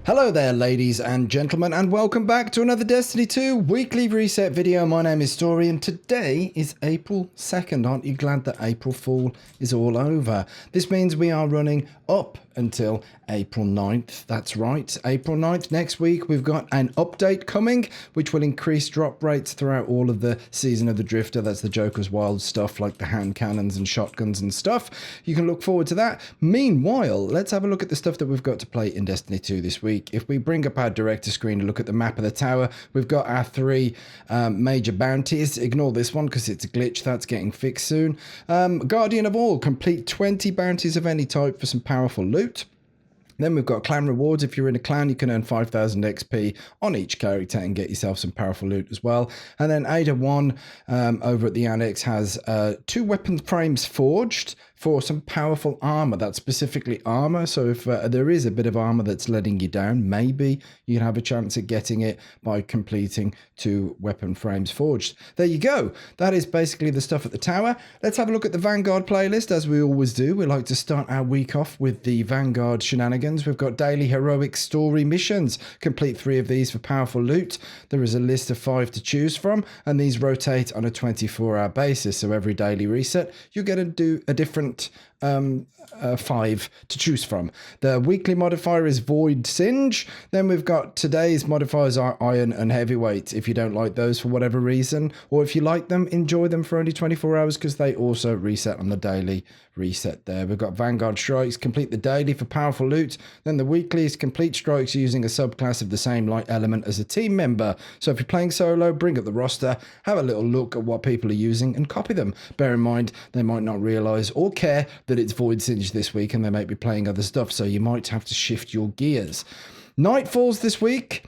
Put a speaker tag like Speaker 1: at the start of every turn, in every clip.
Speaker 1: Hello there, ladies and gentlemen, and welcome back to another Destiny 2 weekly reset video. My name is Story, and today is April 2nd. Aren't you glad that April Fool is all over? This means we are running up until April 9th. That's right, April 9th. Next week, we've got an update coming, which will increase drop rates throughout all of the Season of the Drifter. That's the Joker's Wild stuff, like the hand cannons and shotguns and stuff. You can look forward to that. Meanwhile, let's have a look at the stuff that we've got to play in Destiny 2 this week. If we bring up our director screen and look at the map of the tower, we've got our three major bounties. Ignore this one because it's a glitch. That's getting fixed soon. Guardian of All, complete 20 bounties of any type for some powerful loot. Then we've got clan rewards. If you're in a clan, you can earn 5,000 XP on each character and get yourself some powerful loot as well. And then Ada 1 over at the Annex has 2 weapon frames forged for some powerful armor. That's specifically armor. So if there is a bit of armor that's letting you down, maybe you can have a chance at getting it by completing 2 weapon frames forged. There you go. That is basically the stuff at the tower. Let's have a look at the Vanguard playlist, as we always do. We like to start our week off with the Vanguard shenanigans. We've got daily heroic story missions. Complete 3 of these for powerful loot. There is a list of 5 to choose from, and these rotate on a 24-hour basis. So every daily reset, you're going to do a different 5 to choose from. The weekly modifier is Void Singe. Then we've got today's modifiers are Iron and Heavyweight. If you don't like those for whatever reason, or if you like them, enjoy them for only 24 hours because they also reset on the daily reset there. We've got Vanguard Strikes, complete the daily for powerful loot. Then the weekly is complete strikes using a subclass of the same light element as a team member. So if you're playing solo, bring up the roster, have a little look at what people are using and copy them. Bear in mind, they might not realize or care that it's Void Singe this week and they might be playing other stuff, so you might have to shift your gears. Nightfalls this week.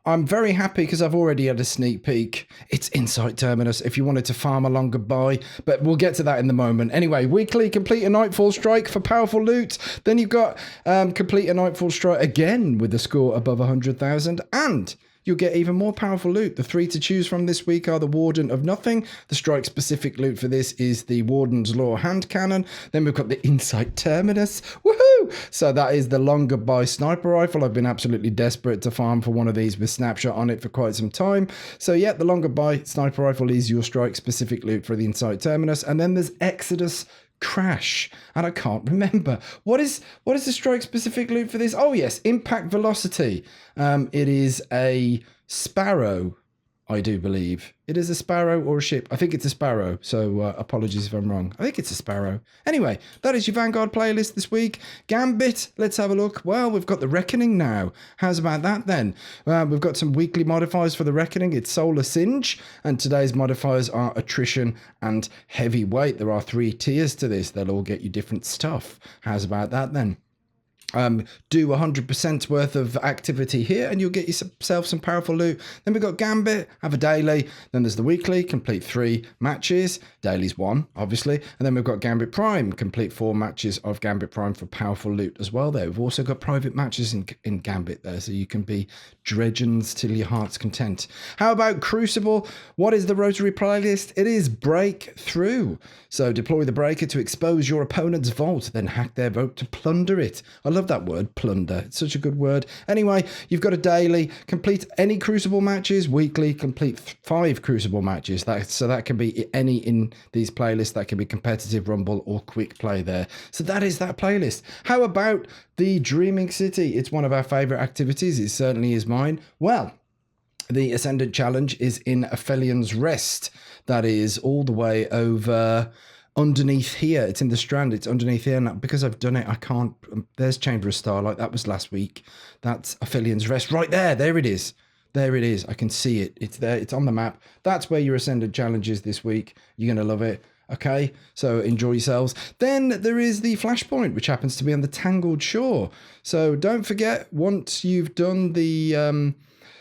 Speaker 1: I'm very happy because I've already had a sneak peek. It's Insight Terminus if you wanted to farm along goodbye, but we'll get to that in the moment. Anyway, weekly, complete a Nightfall strike for powerful loot. Then you've got complete a Nightfall strike again with a score above 100,000, and you'll get even more powerful loot. The 3 to choose from this week are the Warden of Nothing. The strike-specific loot for this is the Warden's Law hand cannon. Then we've got the Insight Terminus. Woohoo! So that is the longer by sniper rifle. I've been absolutely desperate to farm for one of these with Snapshot on it for quite some time. So yeah, the longer by sniper rifle is your strike-specific loot for the Insight Terminus. And then there's Exodus Crash, and I can't remember what is the strike specific loot for this. Oh yes, impact velocity. It is a Sparrow, I do believe. It is a Sparrow or a ship. I think it's a Sparrow, so apologies if I'm wrong. I think it's a Sparrow. Anyway, that is your Vanguard playlist this week. Gambit, let's have a look. Well, we've got the Reckoning now. How's about that then? We've got some weekly modifiers for the Reckoning. It's Solar Singe, and today's modifiers are Attrition and Heavyweight. There are 3 tiers to this. They'll all get you different stuff. How's about that then? Do 100% worth of activity here and you'll get yourself some powerful loot. Then we've got Gambit, have a daily. Then there's the weekly, complete 3 matches. Daily's 1, obviously. And then we've got Gambit Prime, complete 4 matches of Gambit Prime for powerful loot as well there. We've also got private matches in Gambit there, so you can be dredgens till your heart's content. How about Crucible? What is the Rotary playlist? It is Breakthrough. So deploy the breaker to expose your opponent's vault, then hack their vault to plunder it. I love that word, plunder. It's such a good word. Anyway, you've got a daily, complete any Crucible matches. Weekly, complete 5 Crucible matches. So that can be any in these playlists. That can be competitive, rumble, or quick play there. So that is that playlist. How about the Dreaming City? It's one of our favorite activities. It certainly is mine. Well, the Ascendant Challenge is in Aphelios Rest. That is all the way over underneath here. It's in the Strand. It's underneath here. And because I've done it, I can't. There's Chamber of Starlight. That was last week. That's Aphelios Rest right there. There it is. There it is. I can see it. It's there. It's on the map. That's where your Ascendant Challenge is this week. You're going to love it. Okay, so enjoy yourselves. Then there is the Flashpoint, which happens to be on the Tangled Shore. So don't forget, once you've done the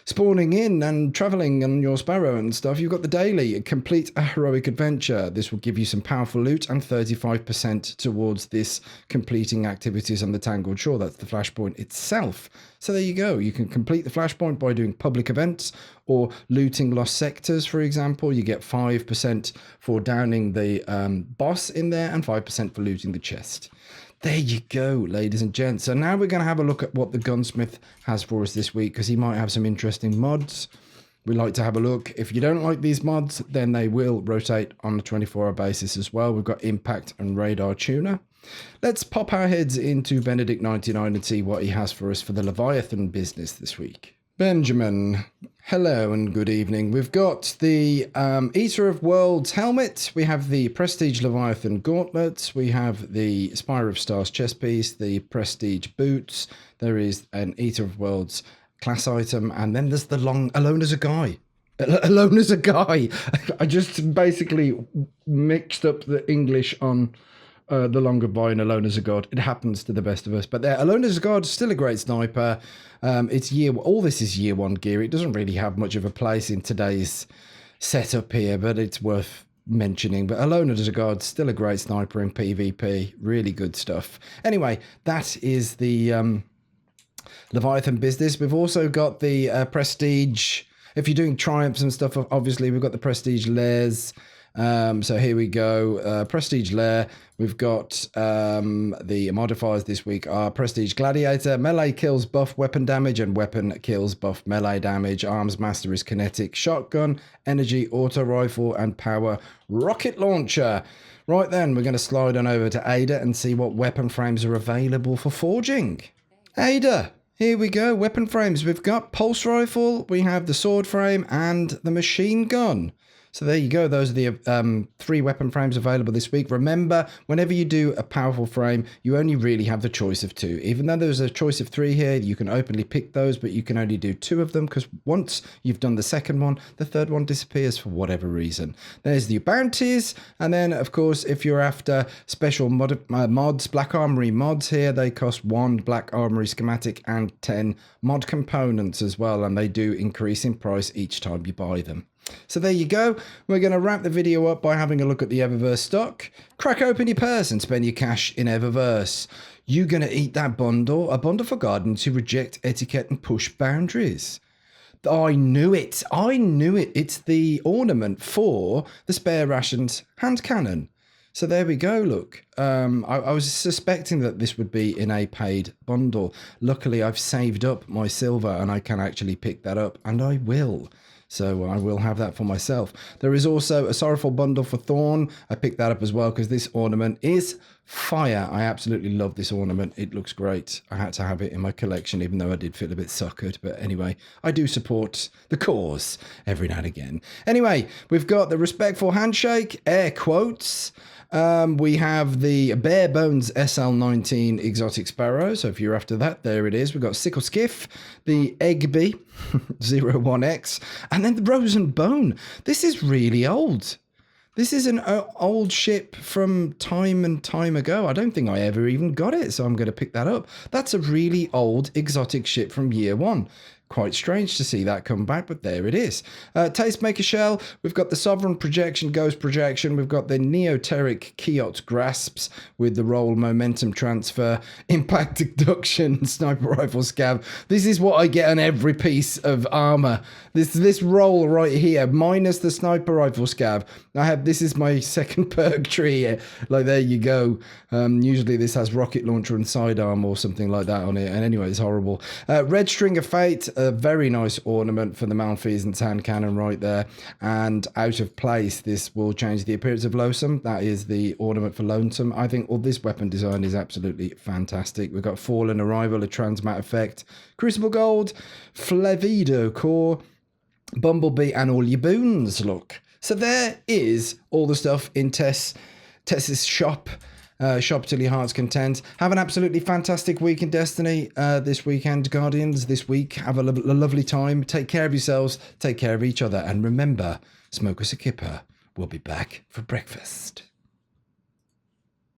Speaker 1: spawning in and traveling on your Sparrow and stuff, you've got the daily, complete a heroic adventure. This will give you some powerful loot and 35% towards this completing activities on the Tangled Shore. That's the Flashpoint itself. So there you go. You can complete the Flashpoint by doing public events or looting lost sectors, for example. You get 5% for downing the boss in there and 5% for looting the chest. There you go, ladies and gents. So now we're going to have a look at what the gunsmith has for us this week, because he might have some interesting mods. We like to have a look. If you don't like these mods, then they will rotate on a 24-hour basis as well. We've got Impact and Radar Tuner. Let's pop our heads into Benedict99 and see what he has for us for the Leviathan business this week. Benjamin, hello and good evening. We've got the Eater of Worlds helmet. We have the Prestige Leviathan gauntlets. We have the Spire of Stars chest piece, the Prestige boots. There is an Eater of Worlds class item, and then there's the Alone as a Guy. Alone as a Guy. I just basically mixed up the English on the longer buy and Alone as a God. It happens to the best of us. But there, Alone as a God, still a great sniper. All this is year one gear. It doesn't really have much of a place in today's setup here, but it's worth mentioning. But Alone as a God, still a great sniper in PvP. Really good stuff. Anyway, that is the Leviathan business. We've also got the Prestige. If you're doing Triumphs and stuff, obviously we've got the Prestige Lairs. So here we go. Prestige Lair. We've got the modifiers this week are Prestige Gladiator, melee kills buff weapon damage and weapon kills buff melee damage. Arms Master is kinetic shotgun, energy auto rifle, and power rocket launcher. Right then, we're going to slide on over to Ada and see what weapon frames are available for forging. Ada, here we go. Weapon frames. We've got pulse rifle, we have the sword frame, and the machine gun. So there you go. Those are the 3 weapon frames available this week. Remember, whenever you do a powerful frame, you only really have the choice of 2. Even though there's a choice of 3 here, you can openly pick those, but you can only do 2 of them, because once you've done the second one, the third one disappears for whatever reason. There's the bounties, and then, of course, if you're after special mods, Black Armory mods here, they cost 1 Black Armory schematic and 10 mod components as well, and they do increase in price each time you buy them. So there you go. We're going to wrap the video up by having a look at the Eververse stock. Crack open your purse and spend your cash in Eververse. You're going to eat that bundle, a bundle for Guardians who reject etiquette and push boundaries. I knew it. I knew it. It's the ornament for the Spare Rations hand cannon. So there we go, look. I was suspecting that this would be in a paid bundle. Luckily, I've saved up my silver and I can actually pick that up, and I will. So I will have that for myself. There is also a Sorrowful bundle for Thorn. I picked that up as well because this ornament is fire. I absolutely love this ornament. It looks great. I had to have it in my collection, even though I did feel a bit suckered. But anyway, I do support the cause every now and again. Anyway, we've got the Respectful Handshake, air quotes. We have the Bare Bones SL19 Exotic Sparrow. So if you're after that, there it is. We've got Sickle Skiff, the Egby 01X, and then the Rose and Bone. This is really old. This is an old ship from time and time ago. I don't think I ever even got it, so I'm going to pick that up. That's a really old exotic ship from year 1. Quite strange to see that come back, but there it is. Tastemaker Shell, we've got the Sovereign Projection, Ghost Projection, we've got the Neoteric Kiot Grasps with the Roll Momentum Transfer, Impact Induction, Sniper Rifle Scab. This is what I get on every piece of armor. This roll right here, minus the Sniper Rifle Scab. This is my second perk tree here. Like, there you go. Usually this has Rocket Launcher and Sidearm or something like that on it. And anyway, it's horrible. Red String of Fate, a very nice ornament for the Malfeasance hand cannon right there. And out of place, this will change the appearance of Lonesome. That is the ornament for Lonesome. I think all this weapon design is absolutely fantastic. We've got Fallen Arrival, a Transmat effect, Crucible Gold, Flevido Core, Bumblebee, and all your boons, look. So there is all the stuff in Tess's shop. Shop till your heart's content. Have an absolutely fantastic week in Destiny this weekend, Guardians. This week, have a lovely time. Take care of yourselves. Take care of each other. And remember, smoke us a kipper. We'll be back for breakfast.